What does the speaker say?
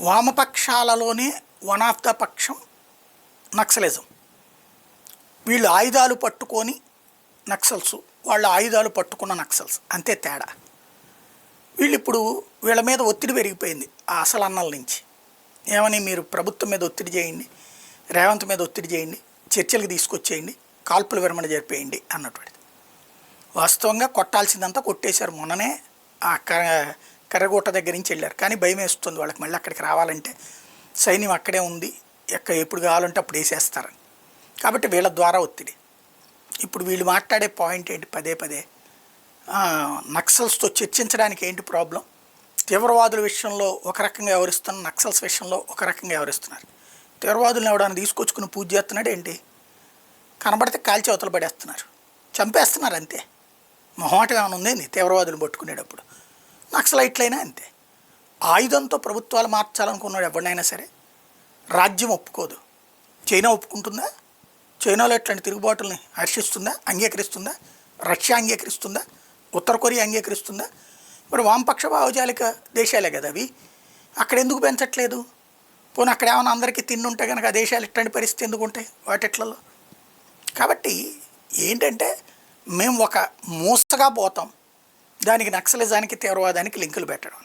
వామపక్షాలలోనే one of the పక్షం naxalism. వీళ్ళు ఆయుధాలు పట్టుకొని నక్సల్స్, వాళ్ళ ఆయుధాలు పట్టుకున్న నక్సల్స్, అంతే తేడా. వీళ్ళు ఇప్పుడు వీళ్ళ మీద ఒత్తిడి పెరిగిపోయింది ఆ అసలు అన్నల నుంచి. ఏమని, మీరు ప్రభుత్వం మీద ఒత్తిడి చేయండి, రేవంత్ మీద ఒత్తిడి చేయండి, చర్చలకు తీసుకొచ్చేయండి, కాల్పుల విరమణ జరిపేయండి అన్నటువంటిది. వాస్తవంగా కొట్టాల్సిందంతా కొట్టేశారు. మొన్ననే ఆ కర్రగూట దగ్గర నుంచి వెళ్ళారు. కానీ భయం వేస్తుంది వాళ్ళకి, మళ్ళీ అక్కడికి రావాలంటే సైన్యం అక్కడే ఉంది, ఎప్పుడు కావాలంటే అప్పుడు వేసేస్తారని. కాబట్టి వీళ్ళ ద్వారా ఒత్తిడి. ఇప్పుడు వీళ్ళు మాట్లాడే పాయింట్ ఏంటి, పదే పదే నక్సల్స్తో చర్చించడానికి ఏంటి ప్రాబ్లం? తీవ్రవాదుల విషయంలో ఒక రకంగా వ్యవహరిస్తున్నారు, నక్సల్స్ విషయంలో ఒక రకంగా వ్యవహరిస్తున్నారు. తీవ్రవాదులను ఎవడన్నా తీసుకొచ్చుకుని పూజ చేస్తున్నాడు ఏంటి? కనబడితే కాల్చి అవతల పడేస్తున్నారు, చంపేస్తున్నారు అంతే. మొహమాటం ఏమైనా ఉందేంది తీవ్రవాదులు పట్టుకునేటప్పుడు? నక్సలైట్లైనా అంతే. ఆయుధంతో ప్రభుత్వాలు మార్చాలనుకున్నాడు ఎవరినైనా సరే రాజ్యం ఒప్పుకోదు. చైనా ఒప్పుకుంటుందా? చైనాలో ఇట్లాంటి తిరుగుబాటుల్ని హర్షిస్తుందా, అంగీకరిస్తుందా? రష్యా అంగీకరిస్తుందా? ఉత్తర కొరియా అంగీకరిస్తుందా? మరి వామపక్ష భావజాలిక దేశాలే కదా అవి. అక్కడ ఎందుకు పెంచట్లేదు? పోనీ అక్కడ ఏమైనా అందరికీ తిండుంటే కనుక ఆ దేశాలు ఇట్లాంటి పరిస్థితి ఎందుకు ఉంటాయి వాటిట్లలో? కాబట్టి ఏంటంటే మేము ఒక మూసగా పోతాం, దానికి నక్సలిజానికి తీవ్రవాదానికి లింకులు పెట్టడం.